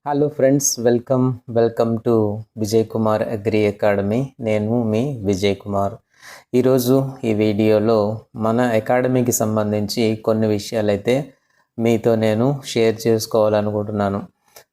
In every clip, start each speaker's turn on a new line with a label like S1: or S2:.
S1: Hello friends, welcome to Vijay Kumar agri academy. నేను మీ విజయ్ కుమార్. ఈరోజు ఈ వీడియోలో మన అకాడమీకి సంబంధించి కొన్ని విషయాలైతే మీతో నేను షేర్ చేసుకోవాలనుకుంటున్నాను.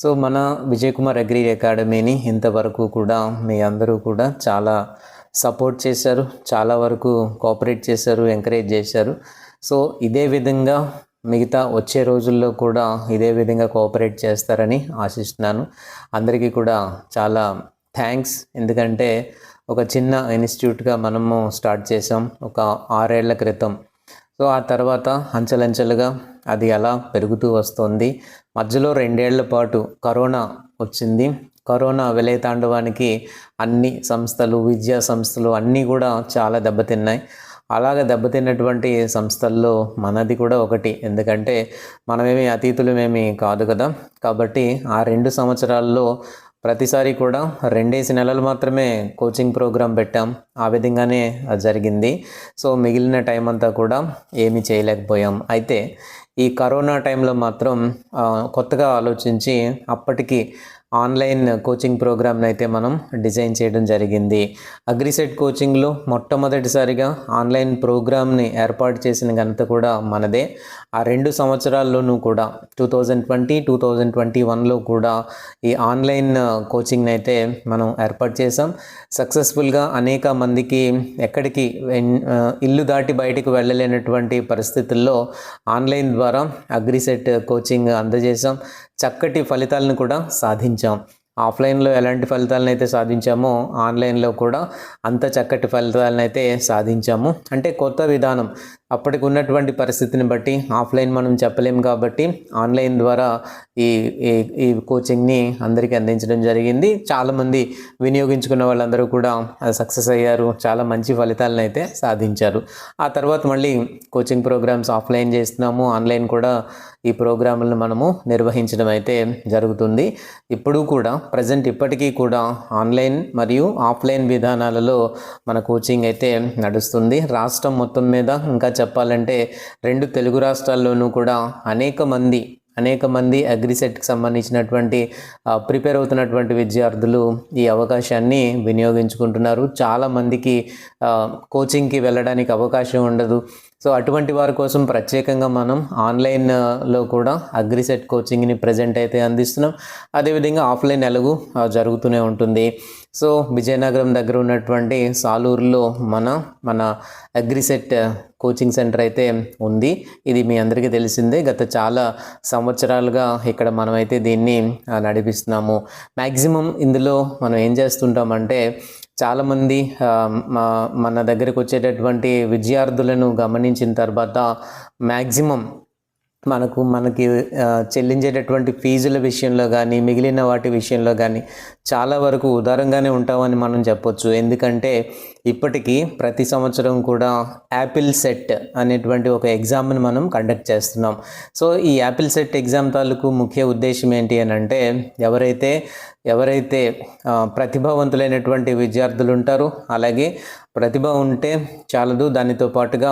S1: సో మన విజయ్ కుమార్ అగ్రి అకాడమీని ఇంతవరకు కూడా మీ అందరూ కూడా చాలా సపోర్ట్ చేశారు, చాలా వరకు కోఆపరేట్ చేశారు, ఎంకరేజ్ చేశారు. సో ఇదే విధంగా మిగతా వచ్చే రోజుల్లో కూడా ఇదే విధంగా కోఆపరేట్ చేస్తారని ఆశిస్తున్నాను. అందరికీ కూడా చాలా థ్యాంక్స్. ఎందుకంటే ఒక చిన్న ఇన్స్టిట్యూట్గా మనము స్టార్ట్ చేసాం ఒక 6 ఏళ్ల క్రితం. సో ఆ తర్వాత అంచెలంచెలుగా అది అలా పెరుగుతూ వస్తుంది. మధ్యలో 2 ఏళ్ల పాటు కరోనా వచ్చింది. కరోనా విలయతాండవానికి అన్ని సంస్థలు, విద్యా సంస్థలు అన్నీ కూడా చాలా దెబ్బతిన్నాయి. అలాగ దెబ్బతిన్నటువంటి సంస్థల్లో మనది కూడా ఒకటి. ఎందుకంటే మనమేమి అతీతులమేమి కాదు కదా. కాబట్టి ఆ 2 సంవత్సరాల్లో ప్రతిసారి కూడా 2 నెలలు మాత్రమే కోచింగ్ ప్రోగ్రాం పెట్టాం. ఆ విధంగానే జరిగింది. సో మిగిలిన టైం అంతా కూడా ఏమీ చేయలేకపోయాం. అయితే ఈ కరోనా టైంలో మాత్రం కొత్తగా ఆలోచించి అప్పటికి ఆన్లైన్ కోచింగ్ ప్రోగ్రామ్ని అయితే మనం డిజైన్ చేయడం జరిగింది. అగ్రిసెట్ కోచింగ్లో మొట్టమొదటిసారిగా ఆన్లైన్ ప్రోగ్రామ్ని ఏర్పాటు చేసిన ఘనత కూడా మనదే. ఆ 2 సంవత్సరాల్లోనూ కూడా 2020, 2021లో కూడా ఈ ఆన్లైన్ కోచింగ్ని అయితే మనం ఏర్పాటు చేసాం. సక్సెస్ఫుల్గా అనేక మందికి ఎక్కడికి ఇల్లు దాటి బయటికి వెళ్ళలేనటువంటి పరిస్థితుల్లో ఆన్లైన్ ద్వారా అగ్రిసెట్ కోచింగ్ అందజేసాం. చక్కటి ఫలితాలను కూడా సాధించాం. ఆఫ్లైన్లో ఎలాంటి ఫలితాలను అయితే సాధించామో ఆన్లైన్లో కూడా అంత చక్కటి ఫలితాలను అయితే సాధించాము. అంటే కొత్త విధానం, అప్పటికి ఉన్నటువంటి పరిస్థితిని బట్టి ఆఫ్లైన్ మనం చెప్పలేము కాబట్టి ఆన్లైన్ ద్వారా ఈ ఈ కోచింగ్ని అందరికీ అందించడం జరిగింది. చాలామంది వినియోగించుకున్న వాళ్ళందరూ కూడా సక్సెస్ అయ్యారు, చాలా మంచి ఫలితాలను అయితే సాధించారు. ఆ తర్వాత మళ్ళీ కోచింగ్ ప్రోగ్రామ్స్ ఆఫ్లైన్ చేస్తున్నాము, ఆన్లైన్ కూడా ఈ ప్రోగ్రాములను మనము నిర్వహించడం అయితే జరుగుతుంది. ఇప్పుడు కూడా ప్రజెంట్ ఇప్పటికీ కూడా ఆన్లైన్ మరియు ఆఫ్లైన్ విధానాలలో మన కోచింగ్ అయితే నడుస్తుంది. రాష్ట్రం మొత్తం మీద ఇంకా చెప్పాలంటే 2 తెలుగు రాష్ట్రాల్లోనూ కూడా అనేక మంది అగ్రిసెట్కి సంబంధించినటువంటి ప్రిపేర్ అవుతున్నటువంటి విద్యార్థులు ఈ అవకాశాన్ని వినియోగించుకుంటున్నారు. చాలామందికి కోచింగ్కి వెళ్ళడానికి అవకాశం ఉండదు. సో అటువంటి వారి కోసం ప్రత్యేకంగా మనం ఆన్లైన్లో కూడా అగ్రిసెట్ కోచింగ్ని ప్రజెంట్ అయితే అందిస్తున్నాం. అదేవిధంగా ఆఫ్లైన్ ఎలాగూ జరుగుతూనే ఉంటుంది. సో విజయనగరం దగ్గర ఉన్నటువంటి సాలూరులో మన అగ్రిసెట్ కోచింగ్ సెంటర్ అయితే ఉంది. ఇది మీ అందరికీ తెలిసిందే. గత చాలా సంవత్సరాలుగా ఇక్కడ మనమైతే దీన్ని నడిపిస్తున్నాము. మ్యాక్సిమం ఇందులో మనం ఏం చేస్తుంటామంటే చాలామంది మన దగ్గరకు వచ్చేటటువంటి విద్యార్థులను గమనించిన తర్వాత మ్యాక్సిమం మనకి చెల్లించేటటువంటి ఫీజుల విషయంలో కానీ మిగిలిన వాటి విషయంలో కానీ చాలా వరకు ఉదారంగానే ఉంటామని మనం చెప్పొచ్చు. ఎందుకంటే ఇప్పటికీ ప్రతి సంవత్సరం కూడా యాపిల్ సెట్ అనేటువంటి ఒక ఎగ్జామ్ని మనం కండక్ట్ చేస్తున్నాం. సో ఈ యాపిల్ సెట్ ఎగ్జామ్ తాలూకు ముఖ్య ఉద్దేశం ఏంటి అని అంటే ఎవరైతే ప్రతిభావంతులైనటువంటి విద్యార్థులు ఉంటారో, అలాగే ప్రతిభ ఉంటే చాలదు, దానితో పాటుగా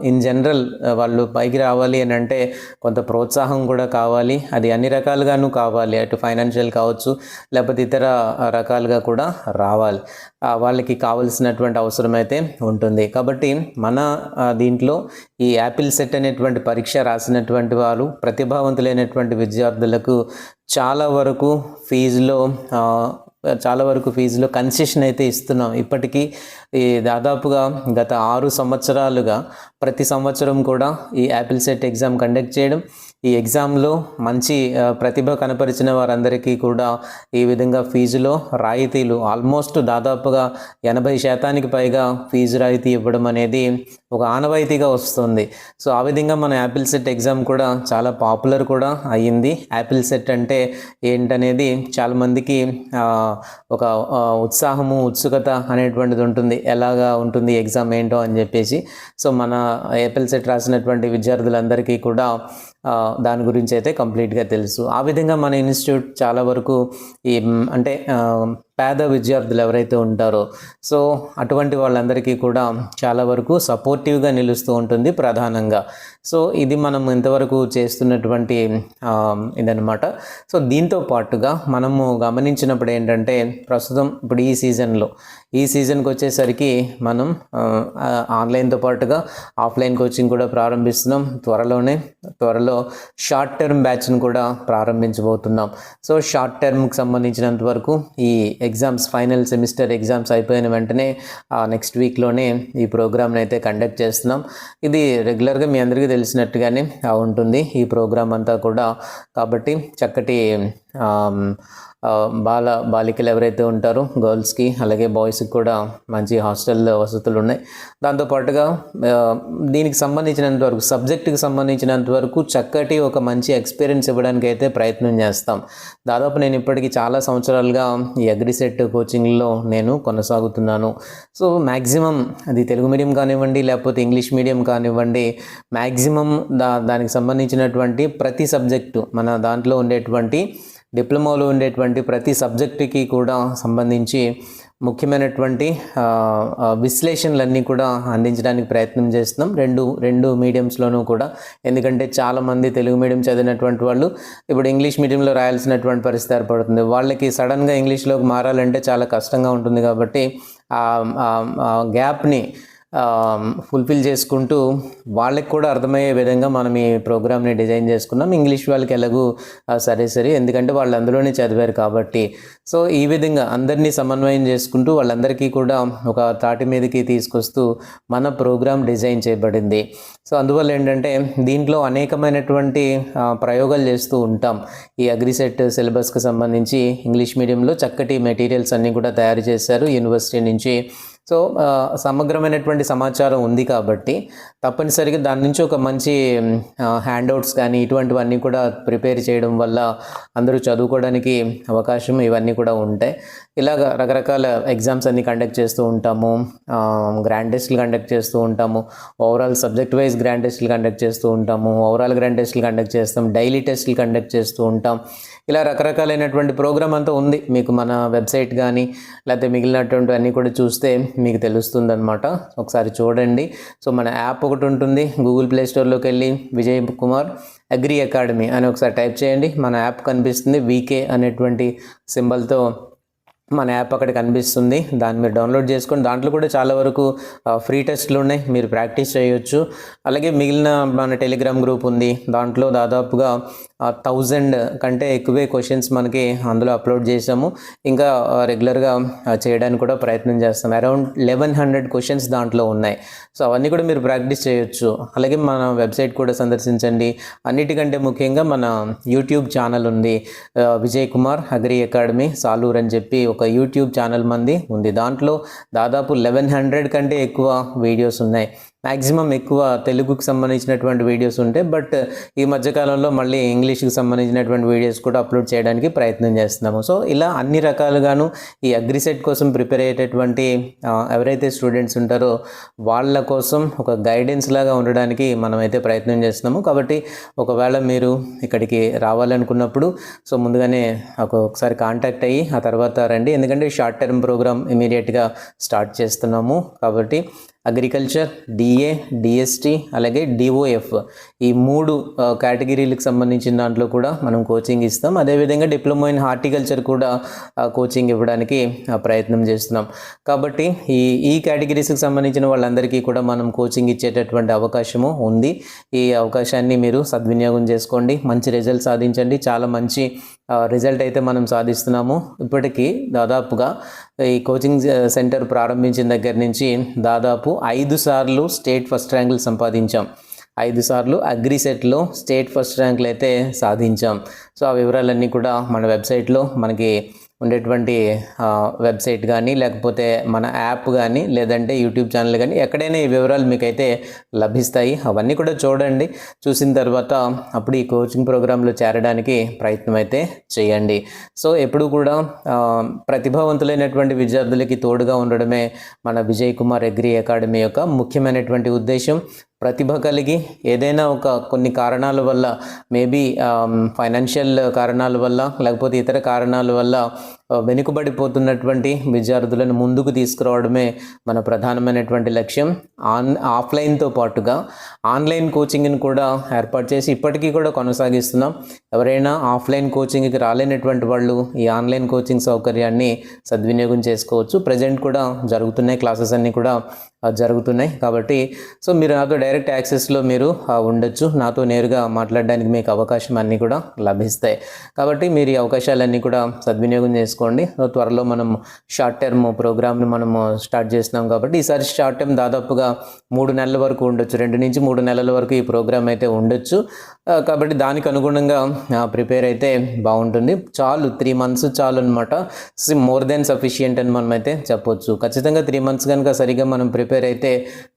S1: ఇన్ జనరల్ వాళ్ళు పైకి రావాలి అని అంటే కొంత ప్రోత్సాహం కూడా కావాలి. అది అన్ని రకాలుగాను కావాలి. అటు ఫైనాన్షియల్ కావచ్చు, లేకపోతే ఇతర రకాలుగా కూడా రావాలి. వాళ్ళకి కావలసినటువంటి అవసరం అయితే ఉంటుంది. కాబట్టి మన దీంట్లో ఈ యాపిల్ సెట్ అనేటువంటి పరీక్ష రాసినటువంటి వారు ప్రతిభావంతులైనటువంటి విద్యార్థులకు చాలా వరకు ఫీజులో కన్సెషన్ అయితే ఇస్తున్నాం. ఇప్పటికీ దాదాపుగా గత 6 సంవత్సరాలుగా ప్రతి సంవత్సరం కూడా ఈ యాపిల్ సెట్ ఎగ్జామ్ కండక్ట్ చేయడం, ఈ ఎగ్జామ్లో మంచి ప్రతిభ కనపరిచిన వారందరికీ కూడా ఈ విధంగా ఫీజులో రాయితీలు ఆల్మోస్ట్ దాదాపుగా 80% పైగా ఫీజు రాయితీ ఇవ్వడం అనేది ఒక ఆనవాయితీగా వస్తుంది. సో ఆ విధంగా మన యాపిల్ సెట్ ఎగ్జామ్ కూడా చాలా పాపులర్ కూడా అయ్యింది. యాపిల్ సెట్ అంటే ఏంటనేది చాలామందికి ఒక ఉత్సాహము, ఉత్సుకత అనేటువంటిది ఉంటుంది. ఎలాగా ఉంటుంది ఎగ్జామ్ ఏంటో అని చెప్పేసి. సో మన యాపిల్ సెట్ రాసినటువంటి విద్యార్థులందరికీ కూడా దాని గురించి అయితే కంప్లీట్గా తెలుసు. ఆ విధంగా మన ఇన్స్టిట్యూట్ చాలా వరకు అంటే పేద విద్యార్థులు ఎవరైతే ఉంటారో సో అటువంటి వాళ్ళందరికీ కూడా చాలా వరకు సపోర్టివ్గా నిలుస్తూ ఉంటుంది ప్రధానంగా. సో ఇది మనం ఇంతవరకు చేస్తున్నటువంటి ఇదనమాట. సో దీంతో పాటుగా మనము గమనించినప్పుడు ఏంటంటే ప్రస్తుతం ఇప్పుడు ఈ సీజన్కి వచ్చేసరికి మనం ఆన్లైన్తో పాటుగా ఆఫ్లైన్ కోచింగ్ కూడా ప్రారంభిస్తున్నాం. త్వరలో షార్ట్ టర్మ్ బ్యాచ్ను కూడా ప్రారంభించబోతున్నాం. సో షార్ట్ టర్మ్కి సంబంధించినంత వరకు ఈ ఎగ్జామ్స్ ఫైనల్ సెమిస్టర్ ఎగ్జామ్స్ అయిపోయిన వెంటనే నెక్స్ట్ వీక్లోనే ఈ ప్రోగ్రామ్ని అయితే కండక్ట్ చేస్తున్నాం. ఇది రెగ్యులర్గా మీ అందరికీ తెలిసినట్టుగానే ఉంటుంది ఈ ప్రోగ్రామ్ అంతా కూడా. కాబట్టి చక్కటి బాలికలు ఎవరైతే ఉంటారో గర్ల్స్కి అలాగే బాయ్స్కి కూడా మంచి హాస్టల్ వసతులు ఉన్నాయి. దాంతోపాటుగా దీనికి సంబంధించినంత వరకు సబ్జెక్టుకి సంబంధించినంత వరకు చక్కటి ఒక మంచి ఎక్స్పీరియన్స్ ఇవ్వడానికి అయితే ప్రయత్నం చేస్తాం. దాదాపు నేను ఇప్పటికీ చాలా సంవత్సరాలుగా ఈ అగ్రిసెట్ కోచింగ్లో నేను కొనసాగుతున్నాను. సో మ్యాక్సిమం అది తెలుగు మీడియం కానివ్వండి లేకపోతే ఇంగ్లీష్ మీడియం కానివ్వండి, మ్యాక్సిమం దానికి సంబంధించినటువంటి ప్రతి సబ్జెక్టు మన దాంట్లో ఉండేటువంటి డిప్లొమాలో ఉండేటువంటి ప్రతి సబ్జెక్టుకి కూడా సంబంధించి ముఖ్యమైనటువంటి విశ్లేషణలన్నీ కూడా అందించడానికి ప్రయత్నం చేస్తున్నాం రెండు మీడియంస్లోనూ కూడా. ఎందుకంటే చాలామంది తెలుగు మీడియం చదివినటువంటి వాళ్ళు ఇప్పుడు ఇంగ్లీష్ మీడియంలో రాయాల్సినటువంటి పరిస్థితి ఏర్పడుతుంది. వాళ్ళకి సడన్గా ఇంగ్లీష్లోకి మారాలంటే చాలా కష్టంగా ఉంటుంది. కాబట్టి ఆ గ్యాప్ని ఫుల్ఫిల్ చేసుకుంటూ వాళ్ళకి కూడా అర్థమయ్యే విధంగా మనం ఈ ప్రోగ్రామ్ని డిజైన్ చేసుకున్నాం. ఇంగ్లీష్ వాళ్ళకి ఎలాగూ సరే ఎందుకంటే వాళ్ళు అందులోనే చదివారు కాబట్టి. సో ఈ విధంగా అందరినీ సమన్వయం చేసుకుంటూ వాళ్ళందరికీ కూడా ఒక తాటి మీదకి తీసుకొస్తూ మన ప్రోగ్రామ్ డిజైన్ చేయబడింది. సో అందువల్ల ఏంటంటే దీంట్లో అనేకమైనటువంటి ప్రయోగాలు చేస్తూ ఉంటాం. ఈ అగ్రిసెట్ సిలబస్కి సంబంధించి ఇంగ్లీష్ మీడియంలో చక్కటి మెటీరియల్స్ అన్నీ కూడా తయారు చేశారు యూనివర్సిటీ నుంచి. సో సమగ్రమైనటువంటి సమాచారం ఉంది కాబట్టి తప్పనిసరిగా దాని నుంచి ఒక మంచి హ్యాండ్అవుట్స్ కానీ ఇటువంటివన్నీ కూడా ప్రిపేర్ చేయడం వల్ల అందరూ చదువుకోవడానికి అవకాశం ఇవన్నీ కూడా ఉంటాయి. ఇలాగ రకరకాల ఎగ్జామ్స్ అన్నీ కండక్ట్ చేస్తూ ఉంటాము. గ్రాండ్ టెస్ట్లు కండక్ట్ చేస్తూ ఉంటాము. ఓవరాల్ సబ్జెక్ట్ వైజ్ గ్రాండ్ టెస్ట్లు కండక్ట్ చేస్తూ ఉంటాము. ఓవరాల్ గ్రాండ్ టెస్ట్లు కండక్ట్ చేస్తాం. డైలీ టెస్ట్లు కండక్ట్ చేస్తూ ఉంటాం. ఇలా రకరకాలైనటువంటి ప్రోగ్రామ్ అంతా ఉంది. మీకు మన వెబ్సైట్ కానీ లేకపోతే మిగిలినటువంటి అన్నీ కూడా చూస్తే మీకు తెలుస్తుంది అనమాట. ఒకసారి చూడండి. సో మన యాప్ ఒకటి ఉంటుంది. గూగుల్ ప్లే స్టోర్లోకి వెళ్ళి విజయ్ కుమార్ అగ్రి అకాడమీ అని ఒకసారి టైప్ చేయండి. మన యాప్ కనిపిస్తుంది. వీకే అనేటువంటి సింబల్తో మన యాప్ అక్కడ కనిపిస్తుంది. దాన్ని మీరు డౌన్లోడ్ చేసుకొని దాంట్లో కూడా చాలా వరకు ఫ్రీ టెస్ట్లు ఉన్నాయి, మీరు ప్రాక్టీస్ చేయొచ్చు. అలాగే మిగిలిన మన టెలిగ్రామ్ గ్రూప్ ఉంది. దాంట్లో దాదాపుగా 1000 కంటే ఎక్కువే క్వశ్చన్స్ మనకి అందులో అప్లోడ్ చేసాము. ఇంకా రెగ్యులర్గా చేయడానికి కూడా ప్రయత్నం చేస్తాం. అరౌండ్ 1100 క్వశ్చన్స్ దాంట్లో ఉన్నాయి. సో అవన్నీ కూడా మీరు ప్రాక్టీస్ చేయొచ్చు. అలాగే మన వెబ్సైట్ కూడా సందర్శించండి. అన్నిటికంటే ముఖ్యంగా మన యూట్యూబ్ ఛానల్ ఉంది. విజయ్ కుమార్ అగ్రి అకాడమీ సాలూర్ అని చెప్పి ఒక యూట్యూబ్ ఛానల్ మంది ఉంది. దాంట్లో దాదాపు 1100 కంటే ఎక్కువ వీడియోస్ ఉన్నాయి. మ్యాక్సిమం ఎక్కువ తెలుగుకి సంబంధించినటువంటి వీడియోస్ ఉంటాయి. బట్ ఈ మధ్యకాలంలో మళ్ళీ ఇంగ్లీష్కి సంబంధించినటువంటి వీడియోస్ కూడా అప్లోడ్ చేయడానికి ప్రయత్నం చేస్తున్నాము. సో ఇలా అన్ని రకాలుగాను ఈ అగ్రిసెట్ కోసం ప్రిపేర్ అయ్యేటటువంటి ఎవరైతే స్టూడెంట్స్ ఉంటారో వాళ్ళ కోసం ఒక గైడెన్స్ లాగా ఉండడానికి మనమైతే ప్రయత్నం చేస్తున్నాము. కాబట్టి ఒకవేళ మీరు ఇక్కడికి రావాలనుకున్నప్పుడు సో ముందుగానే ఒకసారి కాంటాక్ట్ అయ్యి ఆ తర్వాత రండి. ఎందుకంటే షార్ట్ టర్మ్ ప్రోగ్రామ్ ఇమీడియట్గా స్టార్ట్ చేస్తున్నాము. కాబట్టి అగ్రికల్చర్, డిఏ, డిఎస్టీ అలాగే డిఓఎఫ్ ఈ 3 కేటగిరీలకు సంబంధించిన దాంట్లో కూడా మనం కోచింగ్ ఇస్తాం. అదేవిధంగా డిప్లొమా ఇన్ హార్టికల్చర్ కూడా కోచింగ్ ఇవ్వడానికి ప్రయత్నం చేస్తున్నాం. కాబట్టి ఈ కేటగిరీస్కి సంబంధించిన వాళ్ళందరికీ కూడా మనం కోచింగ్ ఇచ్చేటటువంటి అవకాశము ఉంది. ఈ అవకాశాన్ని మీరు సద్వినియోగం చేసుకోండి. మంచి రిజల్ట్ సాధించండి. చాలా మంచి రిజల్ట్ అయితే మనం సాధిస్తున్నాము. ఇప్పటికీ దాదాపుగా ఈ కోచింగ్ సెంటర్ ప్రారంభించిన దగ్గర నుంచి దాదాపు 5 సార్లు స్టేట్ ఫస్ట్ ర్యాంకులు సంపాదించాం. 5 సార్లు అగ్రిసెట్లో స్టేట్ ఫస్ట్ ర్యాంకులు అయితే సాధించాం. సో ఆ వివరాలన్నీ కూడా మన వెబ్సైట్లో మనకి ఉండేటువంటి వెబ్సైట్ కానీ లేకపోతే మన యాప్ కానీ లేదంటే యూట్యూబ్ ఛానల్ కానీ ఎక్కడైనా ఈ వివరాలు మీకైతే లభిస్తాయి. అవన్నీ కూడా చూడండి. చూసిన తర్వాత అప్పుడు ఈ కోచింగ్ ప్రోగ్రాంలో చేరడానికి ప్రయత్నం అయితే చేయండి. సో ఎప్పుడు కూడా ప్రతిభావంతులైనటువంటి విద్యార్థులకి తోడుగా ఉండడమే మన విజయ్ కుమార్ అగ్రి అకాడమీ యొక్క ముఖ్యమైనటువంటి ఉద్దేశం. ప్రతిభ కలిగి ఏదైనా కొన్ని కారణాల వల్ల మేబీ ఫైనాన్షియల్ కారణాల వల్ల లేకపోతే ఇతర కారణాల వల్ల వెనుకబడిపోతున్నటువంటి విద్యార్థులను ముందుకు తీసుకురావడమే మన ప్రధానమైనటువంటి లక్ష్యం. ఆఫ్లైన్తో పాటుగా ఆన్లైన్ కోచింగ్ని కూడా ఏర్పాటు చేసి ఇప్పటికీ కూడా కొనసాగిస్తున్నాం. ఎవరైనా ఆఫ్లైన్ కోచింగ్కి రాలేనటువంటి వాళ్ళు ఈ ఆన్లైన్ కోచింగ్ సౌకర్యాన్ని సద్వినియోగం చేసుకోవచ్చు. ప్రజెంట్ కూడా జరుగుతున్నాయి, క్లాసెస్ అన్నీ కూడా జరుగుతున్నాయి. కాబట్టి సో మీరు నాతో డైరెక్ట్ యాక్సెస్లో మీరు ఉండొచ్చు. నాతో నేరుగా మాట్లాడడానికి మీకు అవకాశం అన్నీ కూడా లభిస్తాయి. కాబట్టి మీరు ఈ అవకాశాలన్నీ కూడా సద్వినియోగం చేసుకోండి. త్వరలో మనం షార్ట్ టర్మ్ ప్రోగ్రామ్ని మనము స్టార్ట్ చేస్తున్నాం కాబట్టి ఈసారి షార్ట్ టర్మ్ దాదాపుగా 3 నెలల వరకు ఉండొచ్చు. 2 నుంచి 3 నెలల వరకు ఈ ప్రోగ్రామ్ అయితే ఉండొచ్చు. కాబట్టి దానికి అనుగుణంగా ప్రిపేర్ అయితే బాగుంటుంది. చాలు 3 మంత్స్ చాలు అనమాట. మోర్ దెన్ సఫిషియంట్ అని మనం అయితే చెప్పొచ్చు. ఖచ్చితంగా 3 మంత్స్ కనుక సరిగా మనం ప్రిపేర్ అయితే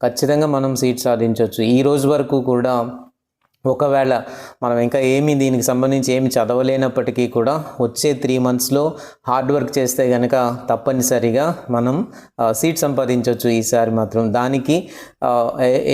S1: ఖచ్చితంగా మనం సీట్ సాధించవచ్చు. ఈ రోజు వరకు కూడా ఒకవేళ మనం ఇంకా దీనికి సంబంధించి ఏమి చదవలేనప్పటికీ కూడా వచ్చే 3 మంత్స్లో హార్డ్ వర్క్ చేస్తే కనుక తప్పనిసరిగా మనం సీట్ సంపాదించవచ్చు ఈసారి మాత్రం. దానికి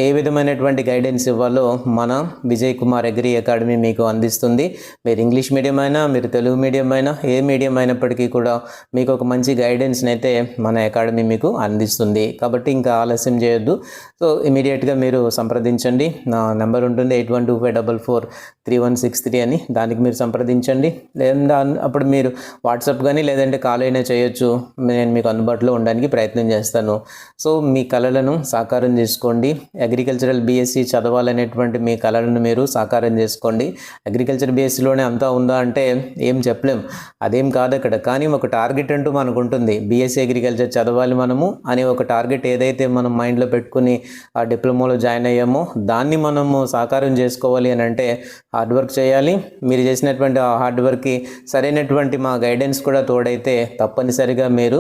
S1: ఏ విధమైనటువంటి గైడెన్స్ ఇవ్వాలో మన విజయ్ కుమార్ అగ్రి అకాడమీ మీకు అందిస్తుంది. మీరు ఇంగ్లీష్ మీడియం అయినా, మీరు తెలుగు మీడియం అయినా, ఏ మీడియం అయినప్పటికీ కూడా మీకు ఒక మంచి గైడెన్స్ని అయితే మన అకాడమీ మీకు అందిస్తుంది. కాబట్టి ఇంకా ఆలస్యం చేయొద్దు. సో ఇమీడియట్గా మీరు సంప్రదించండి. నా నెంబర్ ఉంటుంది 8125443163 అని. దానికి మీరు సంప్రదించండి. లేదా అప్పుడు మీరు వాట్సాప్ కానీ లేదంటే కాల్ అయినా చేయొచ్చు. నేను మీకు అందుబాటులో ఉండడానికి ప్రయత్నం చేస్తాను. సో మీ కళలను సాకారం చేసుకోండి. అగ్రికల్చరల్ బీఎస్సీ చదవాలనేటువంటి మీ కళలను మీరు సాకారం చేసుకోండి. అగ్రికల్చర్ బీఎస్సీలోనే అంతా ఉందా అంటే ఏం చెప్పలేం, అదేం కాదు అక్కడ. కానీ ఒక టార్గెట్ అంటూ మనకు ఉంటుంది. బీఎస్సీ అగ్రికల్చర్ చదవాలి మనము అనే ఒక టార్గెట్ ఏదైతే మనం మైండ్లో పెట్టుకుని ఆ డిప్లొమాలో జాయిన్ అయ్యామో దాన్ని మనము సాకారం చేసుకోవాలి అని అంటే హార్డ్ వర్క్ చేయాలి. మీరు చేసినటువంటి ఆ హార్డ్ వర్క్కి సరైనటువంటి మా గైడెన్స్ కూడా తోడైతే తప్పనిసరిగా మీరు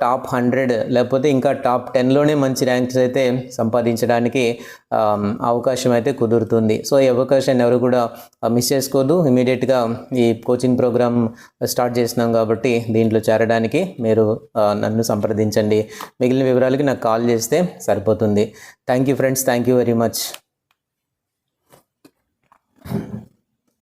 S1: టాప్ 100 లేకపోతే ఇంకా టాప్ 10లోనే మంచి ర్యాంక్స్ అయితే సంపాదించడానికి అవకాశం అయితే కుదురుతుంది. సో ఈ అవకాశాన్ని ఎవరు కూడా మిస్ చేసుకోవద్దు. ఇమీడియట్గా ఈ కోచింగ్ ప్రోగ్రామ్ స్టార్ట్ చేసినాం కాబట్టి దీంట్లో చేరడానికి మీరు నన్ను సంప్రదించండి. మిగిలిన వివరాలకి నాకు కాల్ చేస్తే సరిపోతుంది. Thank you friends, thank you very much.